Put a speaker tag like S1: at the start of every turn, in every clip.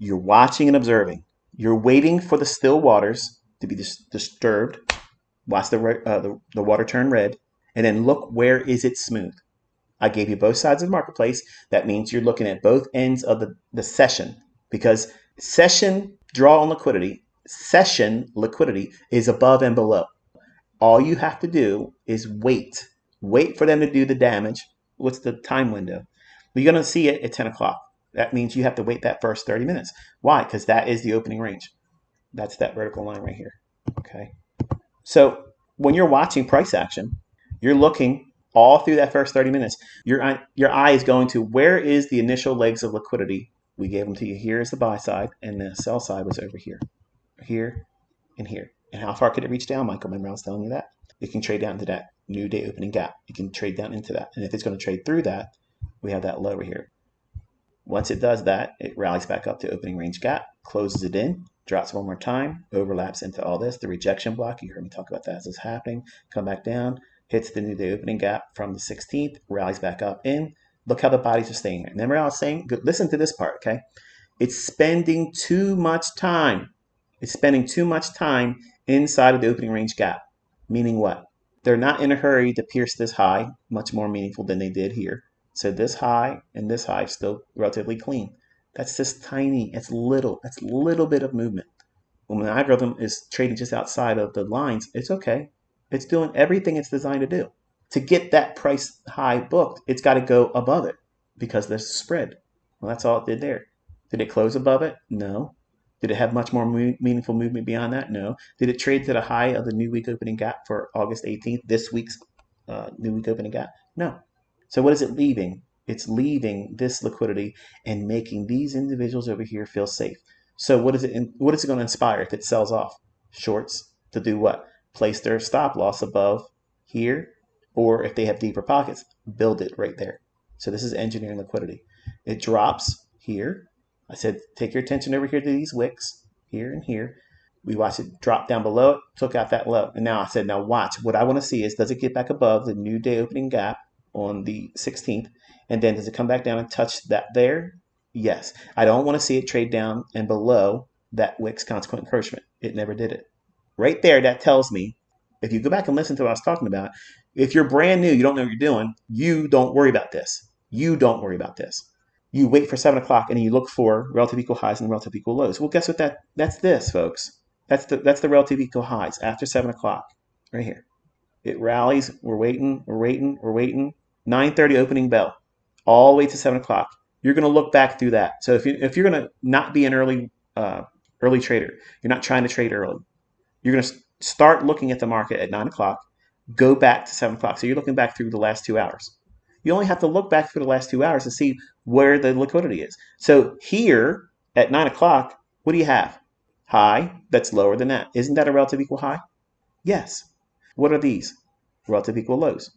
S1: You're watching and observing. You're waiting for the still waters to be disturbed. Watch the water turn red, and then look, where is it smooth? I gave you both sides of the marketplace. That means you're looking at both ends of the session, because session draw on liquidity, session liquidity is above and below. All you have to do is wait. Wait for them to do the damage. What's the time window? You're going to see it at 10 o'clock. That means you have to wait that first 30 minutes. Why? Because that is the opening range. That's that vertical line right here. Okay. So when you're watching price action, you're looking all through that first 30 minutes. Your eye is going to, where is the initial legs of liquidity? We gave them to you. Here is the buy side, and the sell side was over here, here, and here. And how far could it reach down, Michael? Remember I was telling you that? It can trade down to that new day opening gap. It can trade down into that. And if it's going to trade through that, we have that low over here. Once it does that, it rallies back up to opening range gap, closes it in, drops one more time, overlaps into all this, the rejection block. You heard me talk about that as it's happening. Come back down, hits the new day opening gap from the 16th, rallies back up in. Look how the bodies are staying here. Remember I was saying, listen to this part, okay? It's spending too much time. It's spending too much time inside of the opening range gap. Meaning what? They're not in a hurry to pierce this high, much more meaningful than they did here. So this high and this high still relatively clean. That's just tiny. It's little. That's a little bit of movement. When the algorithm is trading just outside of the lines, it's okay. It's doing everything it's designed to do. To get that price high booked, it's got to go above it because there's a spread. Well, that's all it did there. Did it close above it? No. Did it have much more meaningful movement beyond that? No. Did it trade to the high of the new week opening gap for August 18th, this week's new week opening gap? No. So what is it leaving? It's leaving this liquidity and making these individuals over here feel safe. So what is it going to inspire if it sells off? Shorts to do what? Place their stop loss above here, or if they have deeper pockets, build it right there. So this is engineering liquidity. It drops here. I said, take your attention over here to these wicks, here and here. We watched it drop down below it, took out that low. And now I said, now watch. What I want to see is, does it get back above the new day opening gap on the 16th? And then does it come back down and touch that there? Yes. I don't want to see it trade down and below that wick's consequent encroachment. It never did it. Right there, that tells me, if you go back and listen to what I was talking about, if you're brand new, you don't know what you're doing, you don't worry about this. You don't worry about this. You wait for 7 o'clock and you look for relative equal highs and relative equal lows. Well, guess what? That's this, folks. That's the relative equal highs after 7 o'clock, right here. It rallies. We're waiting. 9:30 opening bell, all the way to 7 o'clock. You're going to look back through that. So if you're going to not be an early trader, you're not trying to trade early. You're going to start looking at the market at 9 o'clock. Go back to 7 o'clock. So you're looking back through the last 2 hours. You only have to look back through the last 2 hours to see where the liquidity is. So here at 9 o'clock, what do you have? High that's lower than that. Isn't that a relative equal high? Yes. What are these? Relative equal lows.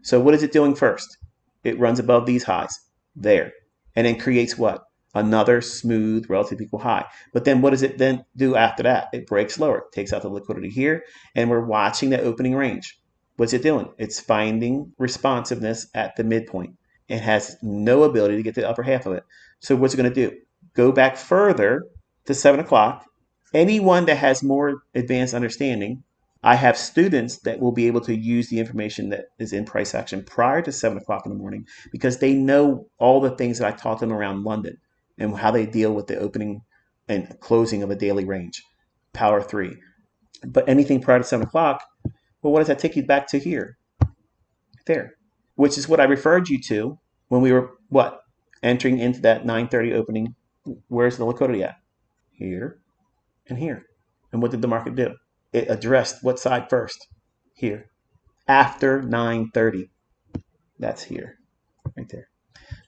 S1: So what is it doing first? It runs above these highs there, and then creates what? Another smooth relative equal high. But then what does it then do after that? It breaks lower, takes out the liquidity here, and we're watching the opening range. What's it doing? It's finding responsiveness at the midpoint. It has no ability to get to the upper half of it. So what's it going to do? Go back further to 7 o'clock. Anyone that has more advanced understanding, I have students that will be able to use the information that is in price action prior to 7 o'clock in the morning, because they know all the things that I taught them around London and how they deal with the opening and closing of a daily range, power 3. But anything prior to 7 o'clock, well, what does that take you back to here? There, which is what I referred you to when we were, what? Entering into that 9:30 opening. Where's the liquidity at? Here and here. And what did the market do? It addressed what side first? Here. After 9:30. That's here, right there.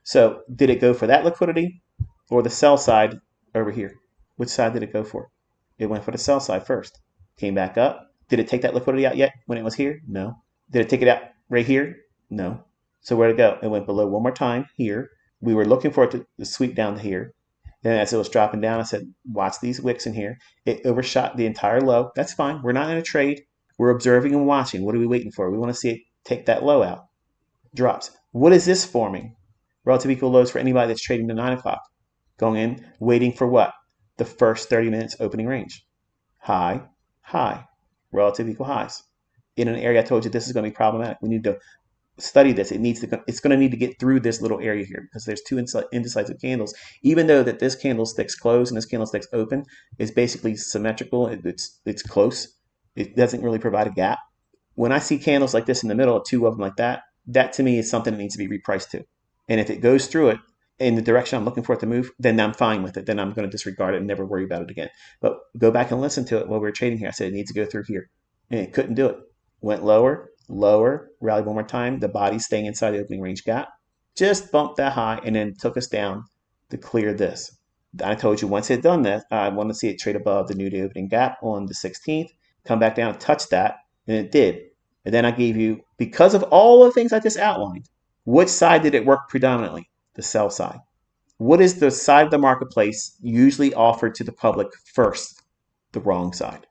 S1: So did it go for that liquidity or the sell side over here? Which side did it go for? It went for the sell side first. Came back up. Did it take that liquidity out yet when it was here? No. Did it take it out right here? No. So where'd it go? It went below one more time here. We were looking for it to sweep down to here. And as it was dropping down, I said, watch these wicks in here. It overshot the entire low. That's fine. We're not in a trade. We're observing and watching. What are we waiting for? We want to see it take that low out. Drops. What is this forming? Relative equal lows for anybody that's trading to 9 o'clock. Going in, waiting for what? the first 30 minutes opening range. High, high, relative equal highs. In an area I told you this is going to be problematic. We need to study this. It's going to need to get through this little area here because there's two indecisive candles. Even though that this candlestick's closed and this candlestick's open, is basically symmetrical. It's close. It doesn't really provide a gap. When I see candles like this in the middle, two of them like that, that to me is something that needs to be repriced to. And if it goes through it in the direction I'm looking for it to move, then I'm fine with it. Then I'm going to disregard it and never worry about it again. But go back and listen to it while we were trading here. I said it needs to go through here. And it couldn't do it. Went lower, lower, rallied one more time. The body's staying inside the opening range gap. Just bumped that high and then took us down to clear this. I told you once it had done this, I want to see it trade above the new day opening gap on the 16th, come back down, touch that, and it did. And then I gave you, because of all the things I just outlined, which side did it work predominantly? The sell side. What is the side of the marketplace usually offered to the public first? The wrong side.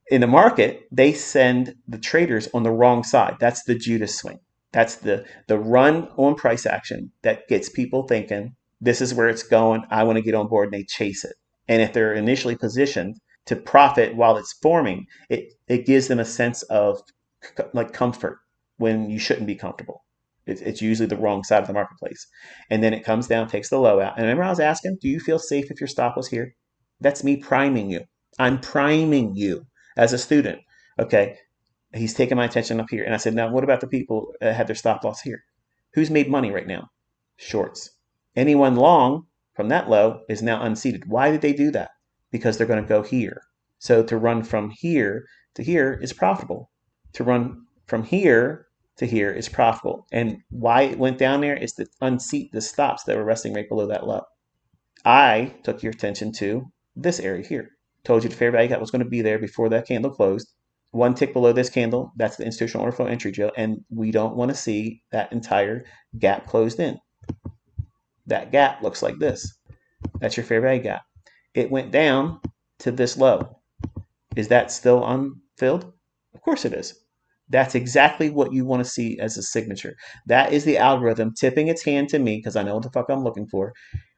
S1: In the market, they send the traders on the wrong side. That's the Judas swing. That's the run on price action that gets people thinking, this is where it's going, I want to get on board, and they chase it. And if they're initially positioned to profit while it's forming, it gives them a sense of like comfort when you shouldn't be comfortable. It's usually the wrong side of the marketplace. And then it comes down, takes the low out. And remember I was asking, do you feel safe if your stop was here? That's me priming you. I'm priming you as a student. Okay, he's taking my attention up here. And I said, now what about the people that had their stop loss here? Who's made money right now? Shorts. Anyone long from that low is now unseated. Why did they do that? Because they're going to go here. So to run from here to here is profitable. To run from here to here is profitable. And why it went down there is to unseat the stops that were resting right below that low. I took your attention to this area here. Told you the fair value gap was going to be there before that candle closed. One tick below this candle, that's the institutional order flow entry drill, and we don't want to see that entire gap closed in. That gap looks like this. That's your fair value gap. It went down to this low. Is that still unfilled? Of course it is. That's exactly what you want to see as a signature. That is the algorithm tipping its hand to me because I know what the fuck I'm looking for.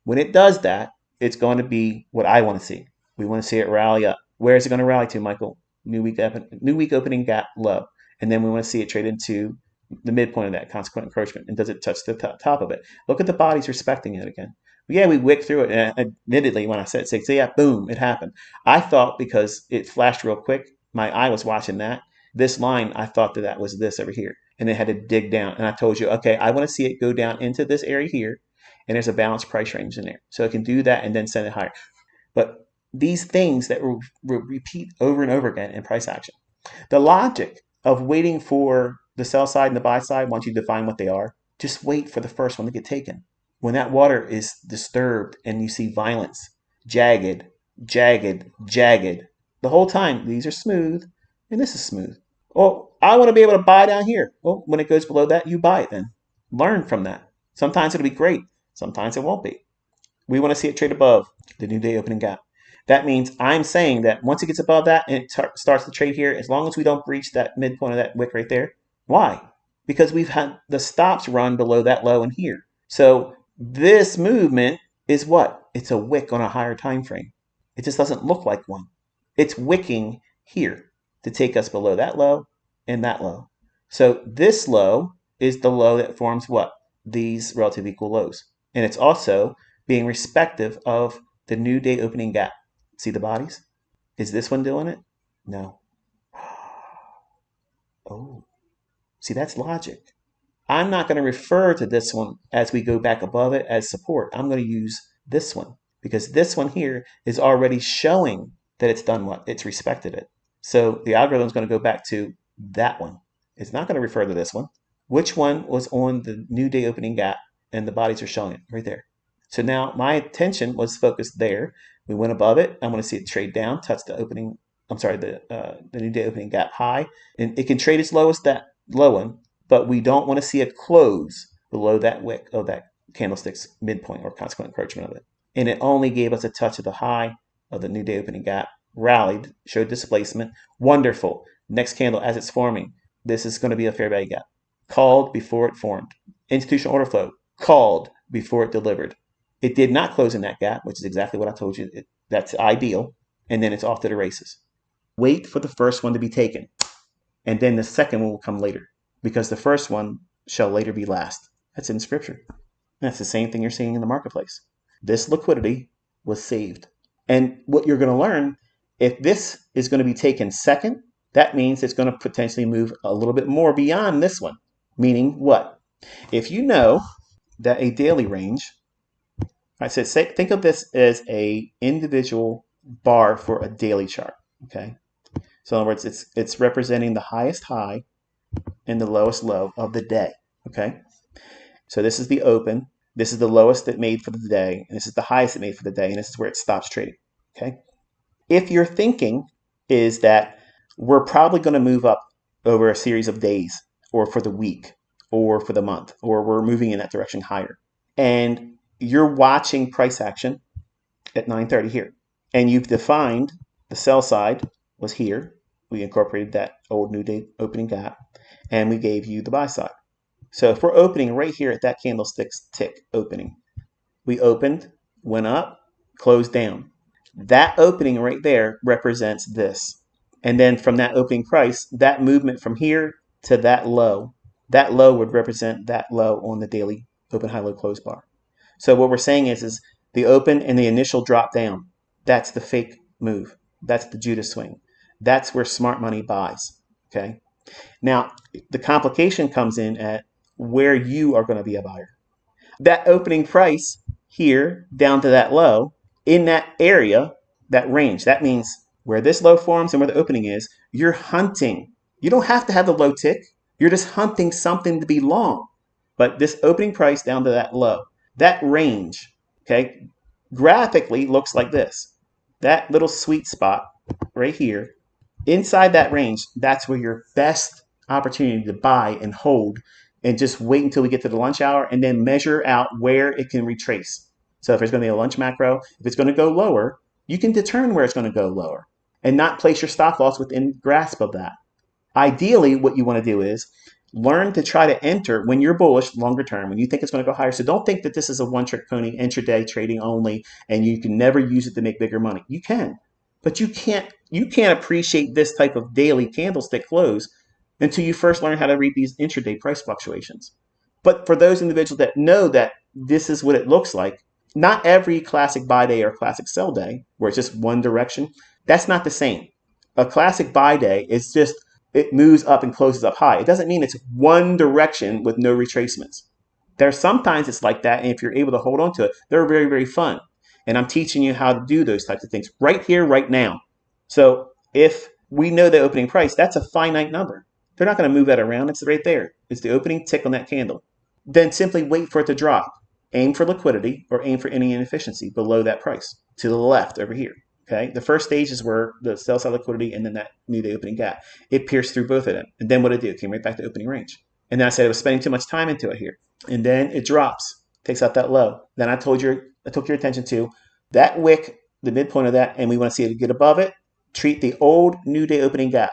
S1: When it does that, it's going to be what I want to see. We want to see it rally up. Where is it going to rally to, Michael? New week opening gap low. And then we want to see it trade into the midpoint of that consequent encroachment. And does it touch the top of it? Look at the bodies respecting it again. Yeah, we wicked through it. And admittedly, when I said 6, yeah, boom, it happened. I thought because it flashed real quick, my eye was watching that. This line, I thought that was this over here. And it had to dig down. And I told you, okay, I want to see it go down into this area here. And there's a balanced price range in there. So it can do that and then send it higher. But these things that will repeat over and over again in price action. The logic of waiting for the sell side and the buy side, once you define what they are, just wait for the first one to get taken. When that water is disturbed and you see violence, jagged, jagged, jagged, the whole time, these are smooth and this is smooth. Oh, I want to be able to buy down here. Well, when it goes below that, you buy it then. Learn from that. Sometimes it'll be great. Sometimes it won't be. We want to see it trade above the new day opening gap. That means I'm saying that once it gets above that and it starts to trade here, as long as we don't breach that midpoint of that wick right there. Why? Because we've had the stops run below that low in here. So this movement is what? It's a wick on a higher time frame. It just doesn't look like one. It's wicking here to take us below that low and that low. So this low is the low that forms what? These relative equal lows. And it's also being respective of the new day opening gap. See the bodies? Is this one doing it? No. Oh, see, that's logic. I'm not going to refer to this one as we go back above it as support. I'm going to use this one because this one here is already showing that it's done what? It's respected it. So the algorithm is going to go back to that one. It's not going to refer to this one. Which one was on the new day opening gap and the bodies are showing it right there. So now my attention was focused there. We went above it. I want to see it trade down, touch the opening. I'm sorry, the new day opening gap high, and it can trade as low as that low one, but we don't want to see it close below that wick of that candlestick's midpoint or consequent encroachment of it. And it only gave us a touch of the high of the new day opening gap, rallied, showed displacement. Wonderful. Next candle as it's forming. This is going to be a fair value gap. Called before it formed. Institutional order flow. Called before it delivered. It did not close in that gap, which is exactly what I told you That's ideal. And then it's off to the races. Wait for the first one to be taken. And then the second one will come later, because the first one shall later be last. That's in scripture. And that's the same thing you're seeing in the marketplace. This liquidity was saved. And what you're going to learn, if this is going to be taken second, that means it's going to potentially move a little bit more beyond this one. Meaning what? If you know that a daily range, I said, think of this as a individual bar for a daily chart. Okay. So in other words, it's representing the highest high and the lowest low of the day. Okay. So this is the open. This is the lowest it made for the day. And this is the highest it made for the day. And this is where it stops trading. Okay. If your thinking is that we're probably going to move up over a series of days, or for the week, or for the month, or we're moving in that direction higher, and you're watching price action at 9:30 here, and you've defined the sell side was here. We incorporated that old new day opening gap, and we gave you the buy side. So if we're opening right here at that candlestick's tick opening, we opened, went up, closed down. That opening right there represents this. And then from that opening price, that movement from here to that low would represent that low on the daily open, high, low, close bar. So what we're saying is the open and the initial drop down, that's the fake move. That's the Judas swing. That's where smart money buys. Okay. Now, the complication comes in at where you are going to be a buyer. That opening price here down to that low, in that area, that range, that means where this low forms and where the opening is, you're hunting. You don't have to have the low tick. You're just hunting something to be long. But this opening price down to that low, that range, okay, graphically looks like this. That little sweet spot right here, inside that range, that's where your best opportunity to buy and hold, and just wait until we get to the lunch hour and then measure out where it can retrace. So if there's going to be a lunch macro, if it's going to go lower, you can determine where it's going to go lower and not place your stop loss within grasp of that. Ideally, what you want to do is learn to try to enter when you're bullish longer term, when you think it's going to go higher. So don't think that this is a one-trick pony, intraday trading only, and you can never use it to make bigger money. You can, but you can't appreciate this type of daily candlestick close until you first learn how to read these intraday price fluctuations. But for those individuals that know that this is what it looks like, not every classic buy day or classic sell day, where it's just one direction, that's not the same. A classic buy day is just, it moves up and closes up high. It doesn't mean it's one direction with no retracements. There's sometimes it's like that, and if you're able to hold on to it, they're very, very fun. And I'm teaching you how to do those types of things right here, right now. So if we know the opening price, that's a finite number. They're not going to move that around. It's right there. It's the opening tick on that candle. Then simply wait for it to drop. Aim for liquidity or aim for any inefficiency below that price to the left over here. Okay. The first stage is where the sell side liquidity and then that new day opening gap. It pierced through both of them. And then what did it do? It came right back to opening range. And then I said it was spending too much time into it here. And then it drops, takes out that low. Then I took your attention to that wick, the midpoint of that, and we want to see it get above it. Treat the old new day opening gap.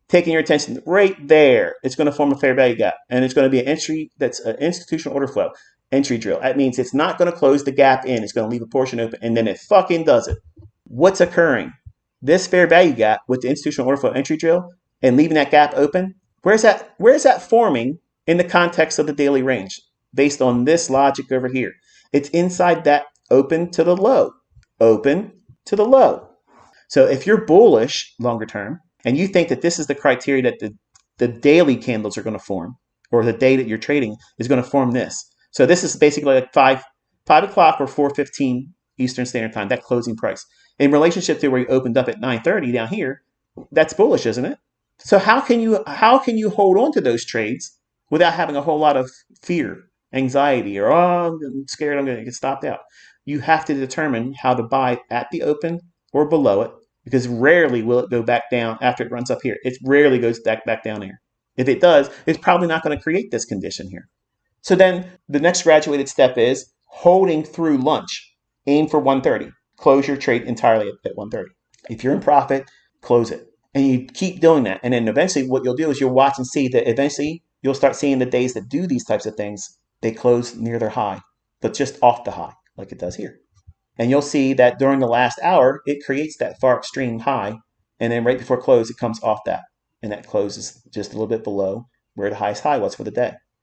S1: Taking your attention right there, it's going to form a fair value gap. And it's going to be an entry that's an institutional order flow entry drill. That means it's not going to close the gap in. It's going to leave a portion open, and then it fucking does it. What's occurring? This fair value gap with the institutional order flow entry drill and leaving that gap open, where's that forming in the context of the daily range based on this logic over here? It's inside that open to the low. Open to the low. So if you're bullish longer term, and you think that this is the criteria that the daily candles are going to form, or the day that you're trading is going to form this. So this is basically like 5 o'clock or 4:15 Eastern Standard Time, that closing price. In relationship to where you opened up at 9:30 down here, that's bullish, isn't it? So how can you hold on to those trades without having a whole lot of fear, anxiety, or I'm scared I'm going to get stopped out? You have to determine how to buy at the open or below it, because rarely will it go back down after it runs up here. It rarely goes back down there. If it does, it's probably not going to create this condition here. So then the next graduated step is holding through lunch. Aim for 130. Close your trade entirely at 130. If you're in profit, close it. And you keep doing that. And then eventually what you'll do is you'll watch and see that eventually you'll start seeing the days that do these types of things, they close near their high, but just off the high, like it does here. And you'll see that during the last hour, it creates that far extreme high. And then right before close, it comes off that. And that closes just a little bit below where the highest high was for the day.